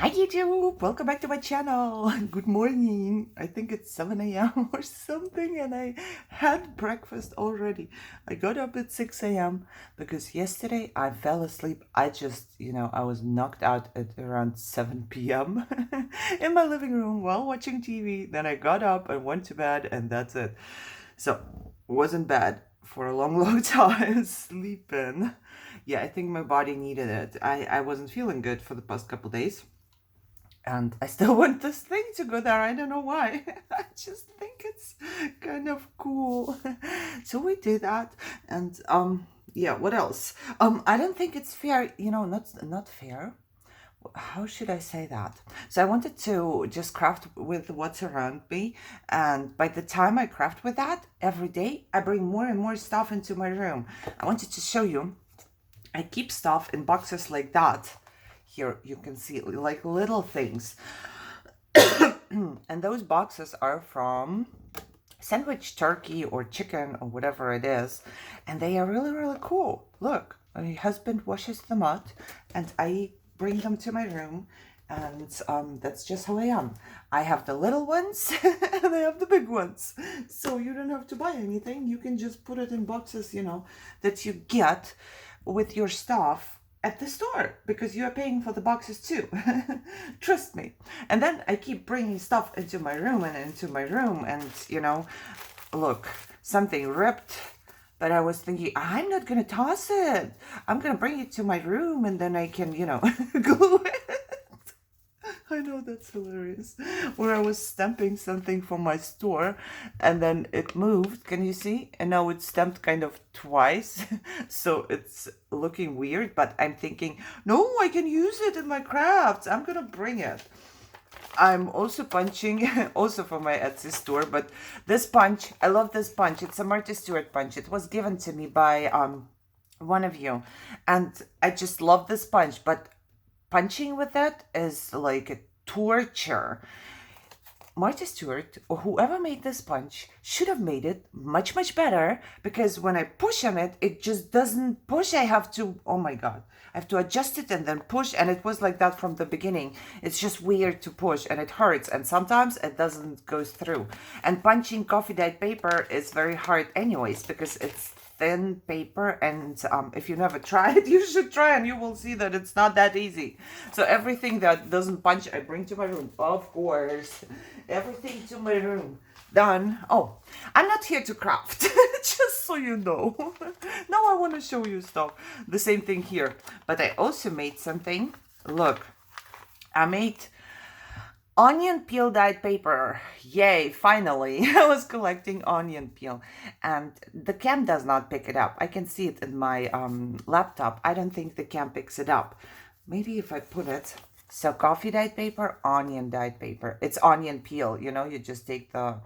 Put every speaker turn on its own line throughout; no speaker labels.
Hi YouTube, welcome back to my channel. Good morning. I think it's 7 a.m. or something and I had breakfast already. I got up at 6 a.m. because yesterday I fell asleep. I was knocked out at around 7 p.m. in my living room while watching TV. Then I got up and went to bed and that's it. So, wasn't bad for a long time sleeping. Yeah, I think my body needed it. I wasn't feeling good for the past couple days. And I still want this thing to go there. I don't know why. I just think it's kind of cool. So we did that. And yeah, what else? I don't think it's fair, not fair. How should I say that? So I wanted to just craft with what's around me. And by the time I craft with that, every day I bring more and more stuff into my room. I wanted to show you. I keep stuff in boxes like that. Here you can see like little things. And those boxes are from sandwich turkey or chicken or whatever it is. And they are really, really cool. Look, my husband washes them out and I bring them to my room. And that's just how I am. I have the little ones and I have the big ones. So you don't have to buy anything. You can just put it in boxes, that you get with your stuff at the store because you are paying for the boxes too. Trust me. And then I keep bringing stuff into my room and look, something ripped, but I was thinking I'm not gonna toss it. I'm gonna bring it to my room and then I can glue it. I know, that's hilarious. Where I was stamping something from my store and then it moved, can you see? And now it's stamped kind of twice. So it's looking weird, but I'm thinking, no, I can use it in my crafts. I'm gonna bring it. I'm also punching, also from my Etsy store, but this punch, I love this punch. It's a Martha Stewart punch. It was given to me by one of you. And I just love this punch, but punching with that is like a torture. Martha Stewart, or whoever made this punch, should have made it much, much better because when I push on it, it just doesn't push. I have to, oh my God, I have to adjust it and then push. And it was like that from the beginning. It's just weird to push and it hurts. And sometimes it doesn't go through. And punching coffee dyed paper is very hard anyways because it's thin paper, and if you never tried, you should try and you will see that it's not that easy. So everything that doesn't punch, I bring to my room, of course. Everything to my room. Done. Oh, I'm not here to craft, just so you know. Now I want to show you stuff. The same thing here. But I also made something. Look, I made onion peel dyed paper. Yay, finally. I was collecting onion peel and the cam does not pick it up. I can see it in my laptop. I don't think the cam picks it up. Maybe if I put it. So coffee dyed paper, onion dyed paper. It's onion peel, you just take the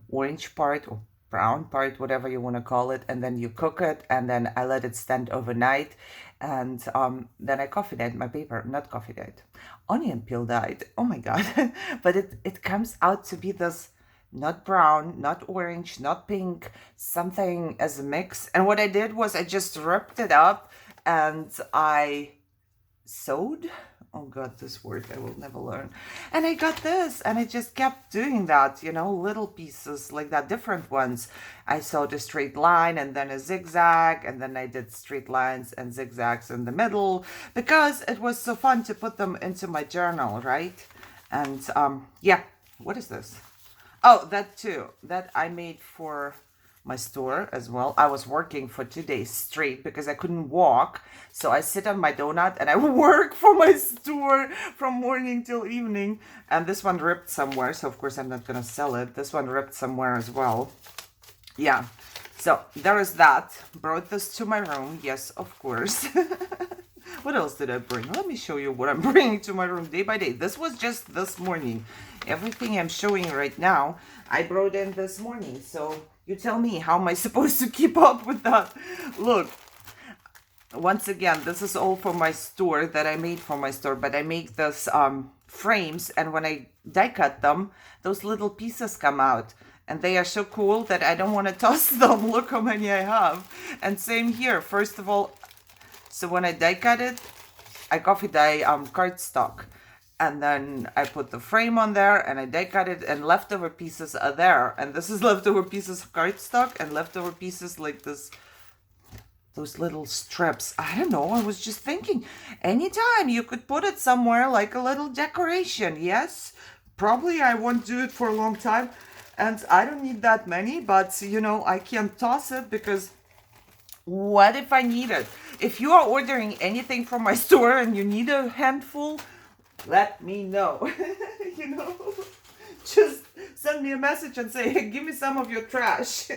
orange part or brown part, whatever you want to call it, and then you cook it, and then I let it stand overnight, and then I coffee dyed my paper, not coffee dyed, onion peel dyed. Oh my God. But it comes out to be this not brown, not orange, not pink, something as a mix. And what I did was I just ripped it up and I sewed. Oh God, this word I will never learn. And I got this and I just kept doing that, little pieces like that, different ones. I sewed a straight line and then a zigzag, and then I did straight lines and zigzags in the middle because it was so fun to put them into my journal, right? And yeah, what is this? Oh, that too, that I made for my store as well. I was working for 2 days straight because I couldn't walk. So I sit on my donut and I work for my store from morning till evening. And this one ripped somewhere. So of course I'm not going to sell it. This one ripped somewhere as well. Yeah. So there is that. Brought this to my room. Yes, of course. What else did I bring? Let me show you what I'm bringing to my room day by day. This was just this morning. Everything I'm showing right now, I brought in this morning. So you tell me, how am I supposed to keep up with that? Look, once again, this is all for my store that I made for my store, but I make this frames, and when I die cut them, those little pieces come out. And they are so cool that I don't want to toss them. Look how many I have. And same here. First of all, so when I die cut it, I coffee dye cardstock. And then I put the frame on there and I die cut it, and leftover pieces are there. And this is leftover pieces of cardstock and leftover pieces like this, those little strips. I don't know. I was just thinking, anytime you could put it somewhere like a little decoration. Yes, probably I won't do it for a long time. And I don't need that many, but you know, I can toss it because what if I need it? If you are ordering anything from my store and you need a handful, let me know. You know, just send me a message and say, hey, give me some of your trash.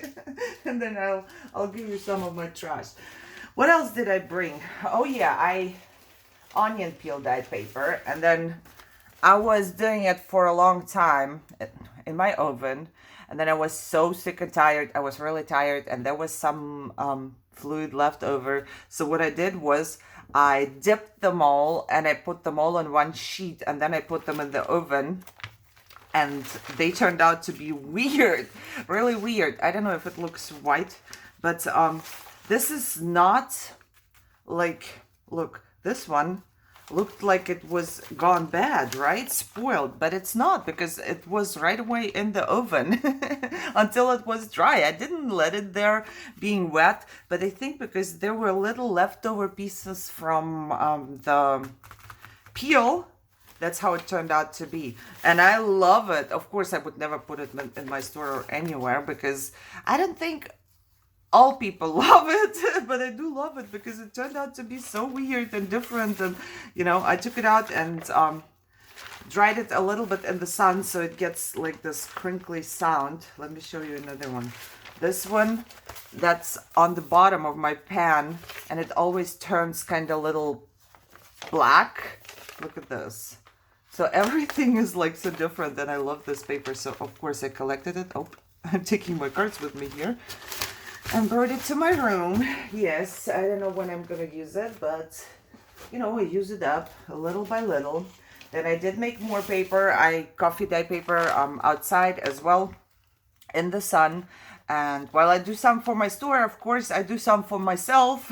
And then I'll give you some of my trash. What else did I bring? Oh yeah, onion peel dye paper. And then I was doing it for a long time in my oven. And then I was so sick and tired. I was really tired, and there was some fluid left over. So what I did was I dipped them all and I put them all on one sheet, and then I put them in the oven, and they turned out to be weird, really weird. I don't know if it looks white, but this is not like, look, this one looked like it was gone bad, right? Spoiled, but it's not, because it was right away in the oven until it was dry. I didn't let it there being wet, but I think because there were little leftover pieces from the peel, that's how it turned out to be. And I love it. Of course, I would never put it in my store or anywhere, because I don't think all people love it, but I do love it because it turned out to be so weird and different. And you know, I took it out and dried it a little bit in the sun so it gets like this crinkly sound. Let me show you another one. This one, that's on the bottom of my pan, and it always turns kind of little black. Look at this. So everything is like so different, and I love this paper. So of course I collected it. Oh, I'm taking my cards with me here. And brought it to my room. Yes, I don't know when I'm gonna use it, but you know, I use it up little by little. Then I did make more paper. I coffee dye paper outside as well in the sun. And while I do some for my store, of course, I do some for myself.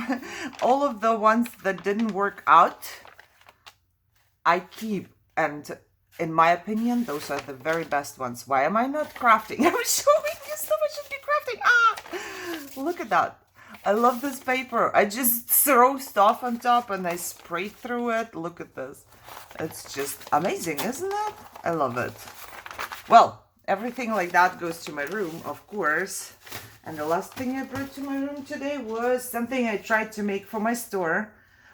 All of the ones that didn't work out, I keep. And in my opinion, those are the very best ones. Why am I not crafting? I'm showing you stuff I should be crafting. Look at that. I love this paper. I just throw stuff on top and I spray through it. Look at this. It's just amazing, isn't it? I love it. Well, everything like that goes to my room, of course. And the last thing I brought to my room today was something I tried to make for my store,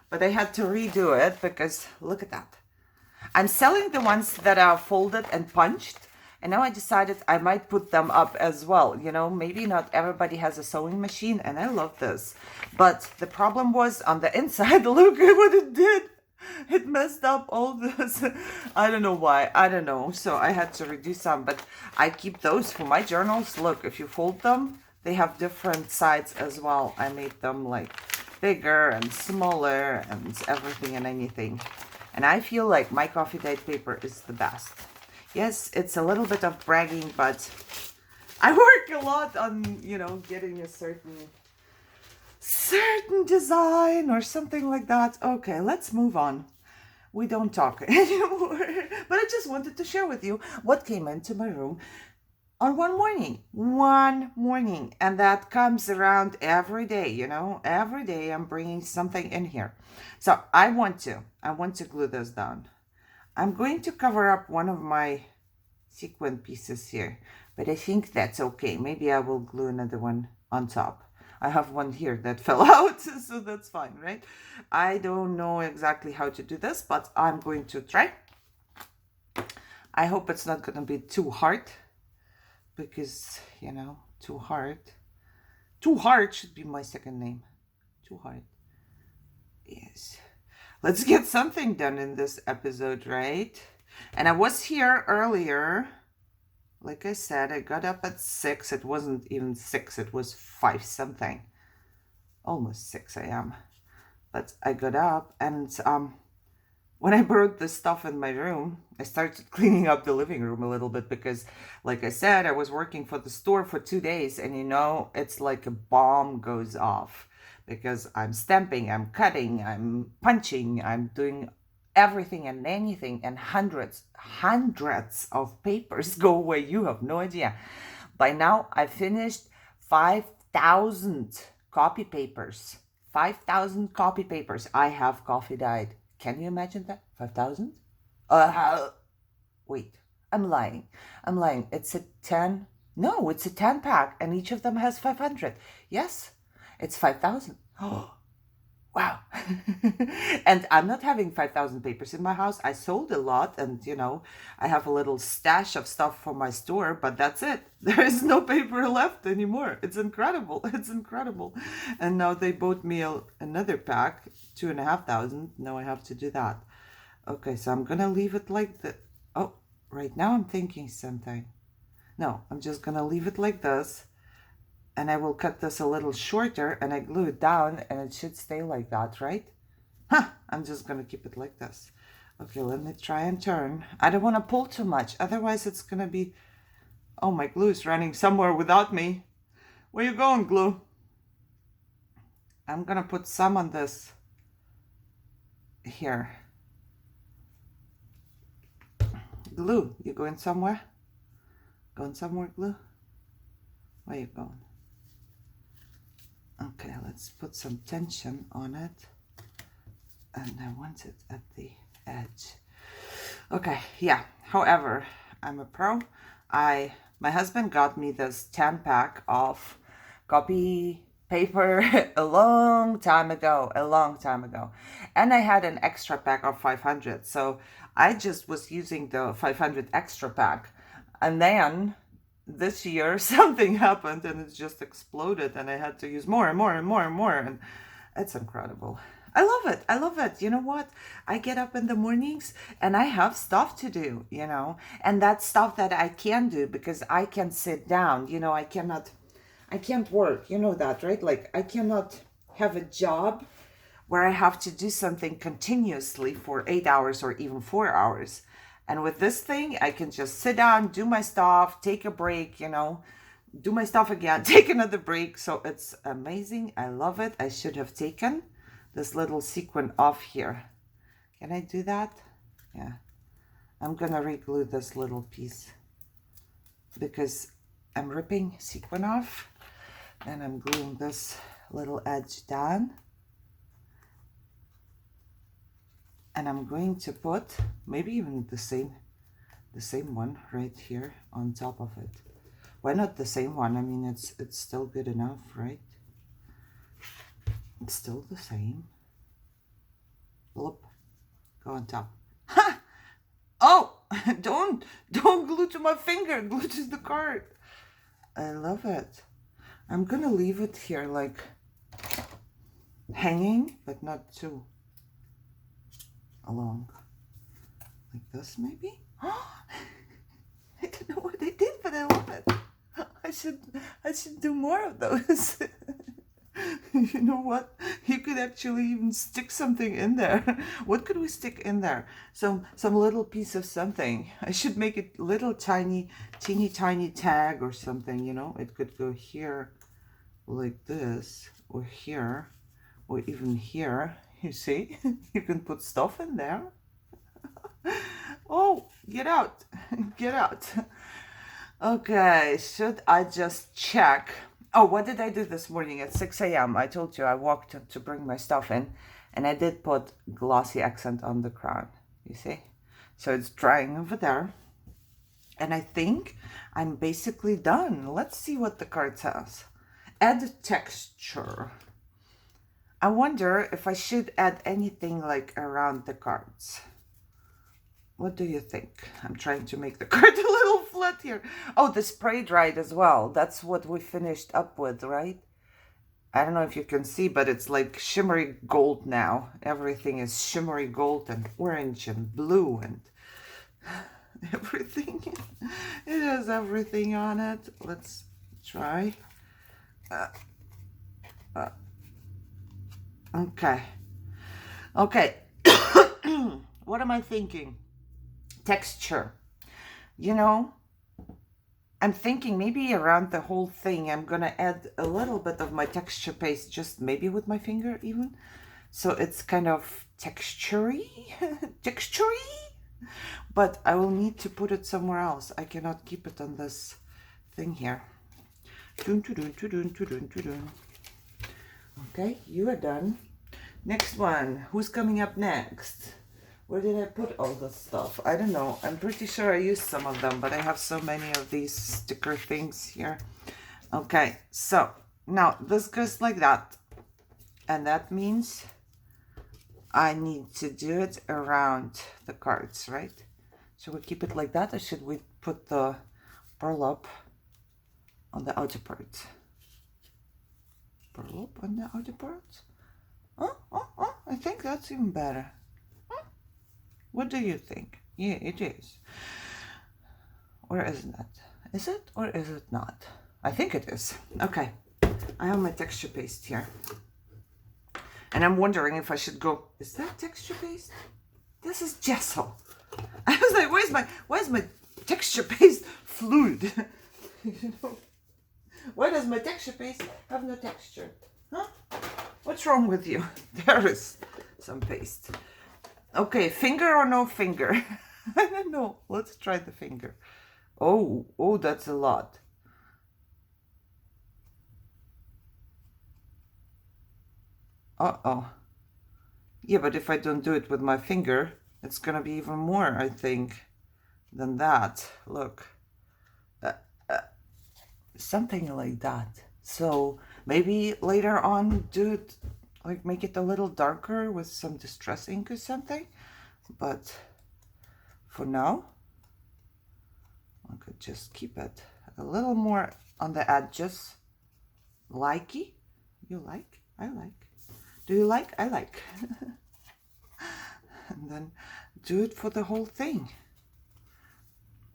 but I had to redo it because look at that. I'm selling the ones that are folded and punched. And now I decided I might put them up as well. You know, maybe not everybody has a sewing machine, and I love this. But the problem was on the inside, look at what it did. It messed up all this. I don't know why. I don't know. So I had to redo some, but I keep those for my journals. Look, if you fold them, they have different sides as well. I made them like bigger and smaller and everything and anything. And I feel like my coffee dyed paper is the best. Yes, it's a little bit of bragging, but I work a lot on, you know, getting a certain design or something like that. Okay, let's move on. We don't talk anymore. But I just wanted to share with you what came into my room on one morning. And that comes around every day, you know. Every day I'm bringing something in here. So I want to glue this down. I'm going to cover up one of my sequin pieces here, but I think that's okay. Maybe I will glue another one on top. I have one here that fell out, so that's fine, right? I don't know exactly how to do this, but I'm going to try. I hope it's not going to be too hard, because, you know, too hard should be my second name. Too hard. Yes. Let's get something done in this episode, right? And I was here earlier. Like I said, I got up at 6. It wasn't even 6. It was 5 something. Almost 6 a.m. But I got up and when I brought the stuff in my room, I started cleaning up the living room a little bit because, like I said, I was working for the store for 2 days. And, you know, it's like a bomb goes off. Because I'm stamping, I'm cutting, I'm punching, I'm doing everything and anything, and hundreds of papers go away. You have no idea. By now, I finished 5,000 copy papers. 5,000 copy papers. I have coffee dyed. Can you imagine that? 5,000? Wait, I'm lying. It's a 10. No, it's a 10 pack, and each of them has 500. Yes, it's 5,000. Oh, wow. And I'm not having 5,000 papers in my house. I sold a lot, and I have a little stash of stuff for my store, but that's it. There is no paper left anymore. It's incredible. It's incredible. And now they bought me another pack, 2,500. Now I have to do that. Okay, so I'm gonna leave it like that. Oh, right now I'm thinking something. No, I'm just gonna leave it like this. And I will cut this a little shorter, and I glue it down, and it should stay like that, right? I'm just gonna keep it like this. Okay, let me try and turn. I don't want to pull too much, otherwise it's gonna be... Oh, my glue is running somewhere without me. Where you going, glue? I'm gonna put some on this here. Glue, you going somewhere? Going somewhere, glue? Where you going? Okay, let's put some tension on it. And I want it at the edge. Okay, yeah. However, I'm a pro. My husband got me this 10 pack of copy paper a long time ago. And I had an extra pack of 500. So I just was using the 500 extra pack. And then this year something happened and it just exploded, and I had to use more and more and more and more, and it's incredible. I love it. You know what? I get up in the mornings and I have stuff to do, and that's stuff that I can do because I can sit down. I can't work, that, right? Like, I cannot have a job where I have to do something continuously for 8 hours or even 4 hours. And with this thing, I can just sit down, do my stuff, take a break, do my stuff again, take another break. So it's amazing. I love it. I should have taken this little sequin off here. Can I do that? Yeah. I'm going to re-glue this little piece because I'm ripping sequin off and I'm gluing this little edge down. And I'm going to put maybe even the same one right here on top of it. Why not the same one? I mean, it's still good enough, right? It's still the same. Look, go on top. Ha! Oh, don't glue to my finger. Glue to the card. I love it. I'm gonna leave it here like hanging, but not too along, like this maybe. I don't know what I did, but I love it. I should do more of those. You know what? You could actually even stick something in there. What could we stick in there? Some little piece of something. I should make it little teeny tiny tag or something. It could go here like this, or here, or even here. You see, you can put stuff in there. Oh, get out. Get out. Okay, should I just check? Oh, what did I do this morning at 6 a.m.? I told you I walked to bring my stuff in, and I did put glossy accent on the crown. You see? So it's drying over there. And I think I'm basically done. Let's see what the card says. Add texture. I wonder if I should add anything like around the cards. What do you think? I'm trying to make the card a little flat here. Oh, the spray dried as well. That's what we finished up with, right? I don't know if you can see, but it's like shimmery gold now. Everything is shimmery gold and orange and blue and everything. It has everything on it. Let's try. Okay. What am I thinking? Texture. I'm thinking maybe around the whole thing I'm gonna add a little bit of my texture paste, just maybe with my finger even. So it's kind of textury, but I will need to put it somewhere else. I cannot keep it on this thing here. Okay, you are done. Next one. Who's coming up next? Where did I put all this stuff? I don't know. I'm pretty sure I used some of them, but I have so many of these sticker things here. Okay, so now this goes like that. And that means I need to do it around the cards, right? Should we keep it like that, or should we put the burlap on the outer part? Burlap on the outer part? Oh, I think that's even better. What do you think? Yeah, it is. Or isn't it? Is it or is it not? I think it is. Okay, I have my texture paste here. And I'm wondering if I should go, is that texture paste? This is gesso. I was like, where's my texture paste fluid? You know? Why does my texture paste have no texture? Huh? What's wrong with you? There is some paste. Okay, finger or no finger? I don't know. Let's try the finger. Oh, that's a lot. Uh-oh. Yeah, but if I don't do it with my finger, it's gonna be even more, I think, than that. Look. Something like that. So maybe later on do it, like make it a little darker with some distress ink or something. But for now, I could just keep it a little more on the edges. Likey? You like? I like. Do you like? I like. And then do it for the whole thing.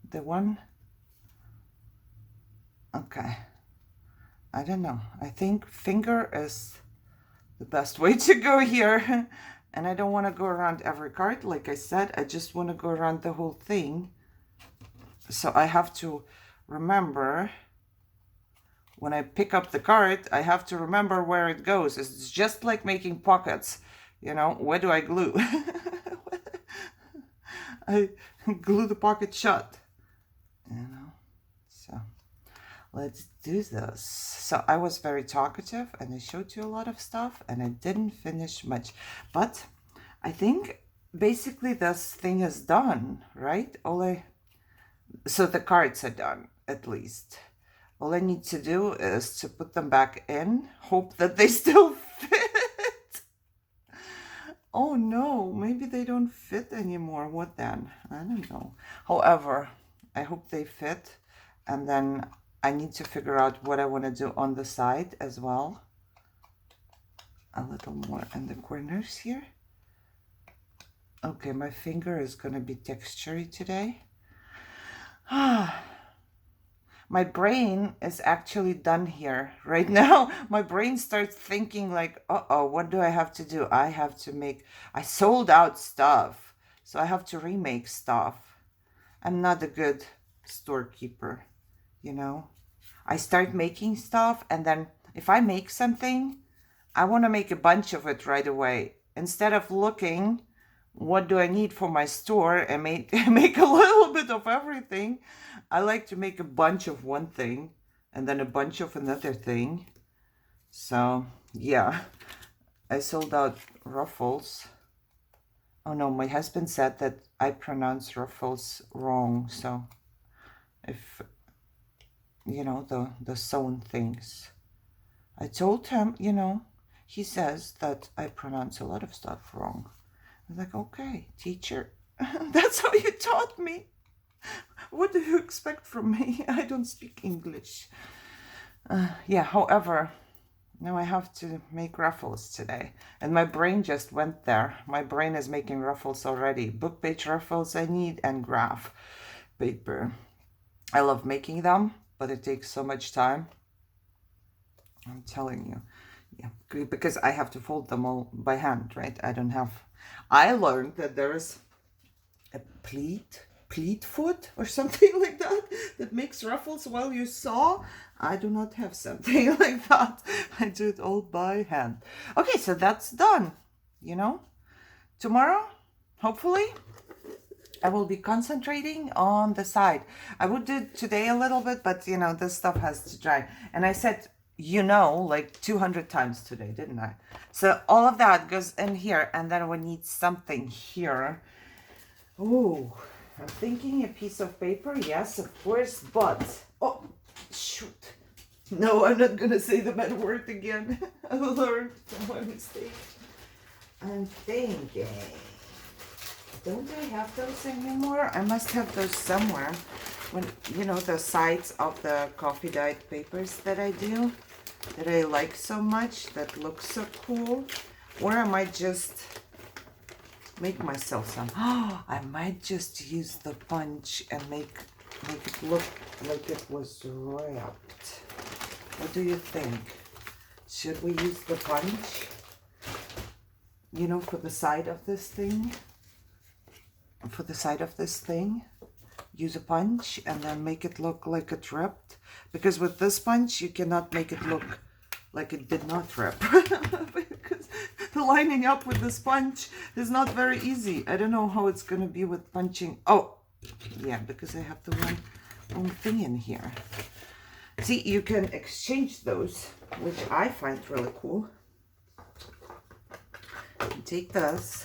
The one. Okay. I don't know. I think finger is the best way to go here. And I don't want to go around every card. Like I said, I just want to go around the whole thing. So I have to remember, when I pick up the card, I have to remember where it goes. It's just like making pockets. You know, where do I glue? I glue the pocket shut. You know, so let's do this. So I was very talkative and I showed you a lot of stuff and I didn't finish much. But I think basically this thing is done, right? So the cards are done, at least. All I need to do is to put them back in, hope that they still fit. Oh no, maybe they don't fit anymore. What then? I don't know. However, I hope they fit. And then I need to figure out what I want to do on the side as well. A little more in the corners here. Okay, my finger is going to be textury today. My brain is actually done here right now. My brain starts thinking like, uh-oh, what do I have to do? I sold out stuff, so I have to remake stuff. I'm not a good storekeeper, you know. I start making stuff, and then if I make something, I want to make a bunch of it right away. Instead of looking, what do I need for my store, and make a little bit of everything, I like to make a bunch of one thing and then a bunch of another thing. So yeah, I sold out ruffles. Oh no, my husband said that I pronounce ruffles wrong. So if, you know, the sewn things, I told him, you know, he says that I pronounce a lot of stuff wrong. I was like, okay, teacher, that's how you taught me. What do you expect from me? I don't speak English. Yeah, however, now I have to make ruffles today. And my brain just went there. My brain is making ruffles already. Book page ruffles I need, and graph paper. I love making them, but it takes so much time. I'm telling you. Yeah, because I have to fold them all by hand, right? I learned that there is a pleat foot or something like that makes ruffles while you sew. I do not have something like that. I do it all by hand. Okay, so that's done. you know. Tomorrow, hopefully, I will be concentrating on the side. I would do today a little bit, but you know, this stuff has to dry. And I said, you know, like 200 times today, didn't I? So all of that goes in here, and then we need something here. Oh, I'm thinking a piece of paper. Yes, of course, but oh, shoot. No, I'm not gonna say the bad word again. I learned from my mistake. I'm thinking, don't I have those anymore? I must have those somewhere. When, you know, the sides of the coffee dyed papers that I do, that I like so much, that look so cool. Or I might just make myself some. Oh, I might just use the punch and make it look like it was wrapped. What do you think? Should we use the punch? You know, for the side of this thing? For the side of this thing? Use a punch and then make it look like it ripped. Because with this punch, you cannot make it look like it did not rip. Because the lining up with this punch is not very easy. I don't know how it's going to be with punching. Oh, yeah, because I have the wrong thing in here. See, you can exchange those, which I find really cool. You take this,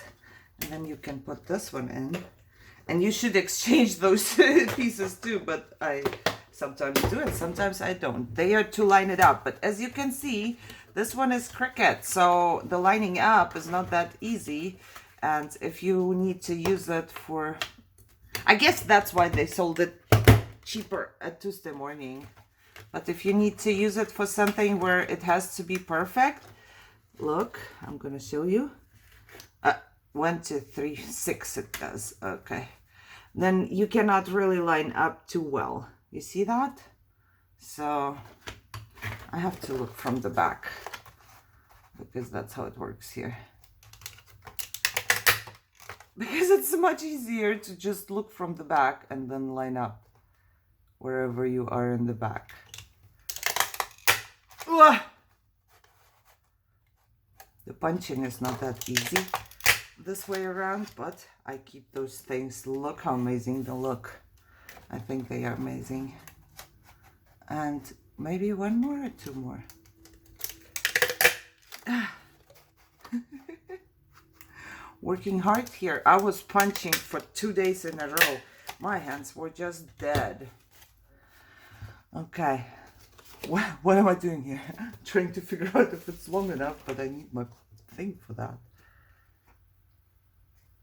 and then you can put this one in. And you should exchange those pieces too, but I sometimes do and sometimes I don't. They are to line it up, but as you can see, this one is Cricut, so the lining up is not that easy. And if you need to use it for, I guess that's why they sold it cheaper at Tuesday morning. But if you need to use it for something where it has to be perfect, look, I'm gonna show you. 1, 2, 3, 6 it does. Okay. Then you cannot really line up too well. You see that? So I have to look from the back because that's how it works here. Because it's much easier to just look from the back and then line up wherever you are in the back. Ugh! The punching is not that easy this way around, but I keep those things. Look how amazing they look. I think they are amazing. And maybe one more or two more. Working hard here. I was punching for 2 days in a row. My hands were just dead. Okay. What am I doing here? Trying to figure out if it's long enough, but I need my thing for that.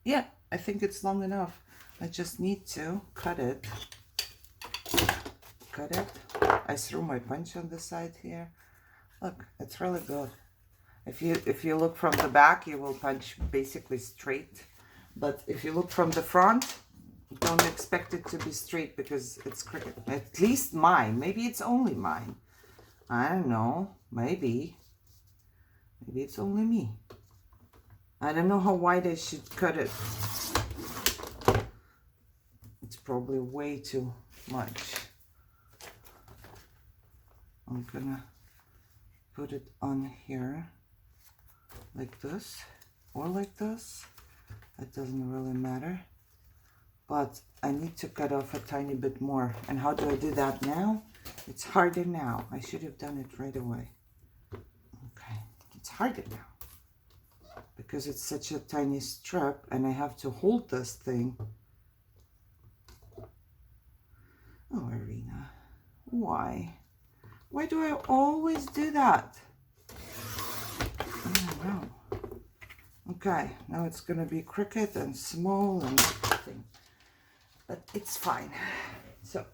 Yeah, I think it's long enough. I just need to cut it. Cut it. I threw my punch on the side here. Look, it's really good. If you look from the back, you will punch basically straight. But if you look from the front, don't expect it to be straight because it's Cricut. At least mine. Maybe it's only mine. I don't know. Maybe. Maybe it's only me. I don't know how wide I should cut it. It's probably way too much. I'm gonna put it on here like this or like this. It doesn't really matter. But I need to cut off a tiny bit more. And how do I do that now? It's harder now. I should have done it right away. Okay, it's harder now. Because it's such a tiny strip and I have to hold this thing. Oh, Irina, why? Why do I always do that? I don't know. Okay, now it's gonna be Cricut and small and everything. But it's fine. So,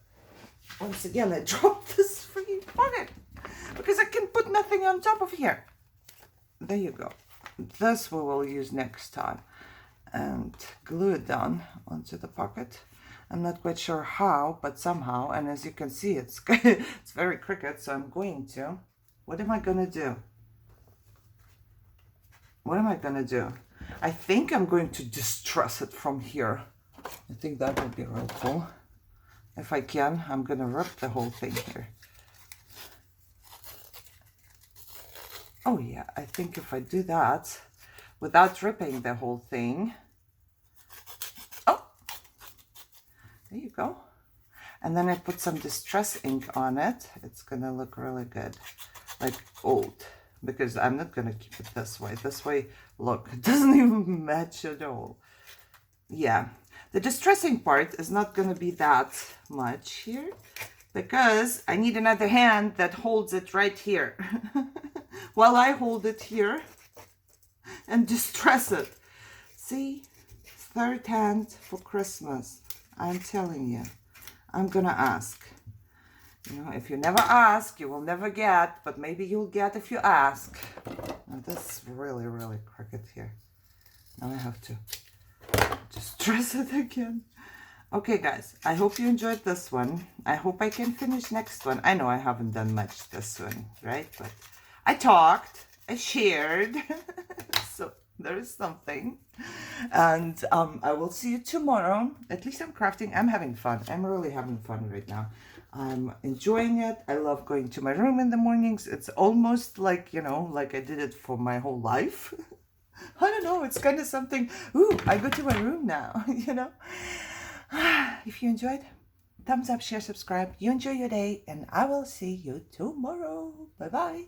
once again, I dropped this freaking pocket because I can put nothing on top of here. There you go. This we will use next time and glue it down onto the pocket. I'm not quite sure how, but somehow, and as you can see, it's it's very Cricut, so I'm going to. What am I gonna do? What am I gonna do? I think I'm going to distress it from here. I think that would be real cool. If I can, I'm gonna rip the whole thing here. Oh yeah, I think if I do that, without ripping the whole thing. Oh, there you go. And then I put some distress ink on it. It's gonna look really good, like old, because I'm not gonna keep it this way. This way, look, it doesn't even match at all. Yeah, the distressing part is not gonna be that much here, because I need another hand that holds it right here while I hold it here and distress it. See, third hand for Christmas. I'm telling you, I'm gonna ask. You know, if you never ask, you will never get, but maybe you'll get if you ask. Now this is really, really crooked here. Now I have to distress it again. Okay, guys, I hope you enjoyed this one. I hope I can finish next one. I know I haven't done much this one, right? But I talked, I shared, so there is something. And I will see you tomorrow. At least I'm crafting. I'm having fun. I'm really having fun right now. I'm enjoying it. I love going to my room in the mornings. It's almost like, you know, like I did it for my whole life. I don't know. It's kind of something. Ooh, I go to my room now, you know. If you enjoyed, thumbs up, share, subscribe. You enjoy your day, and I will see you tomorrow. Bye-bye.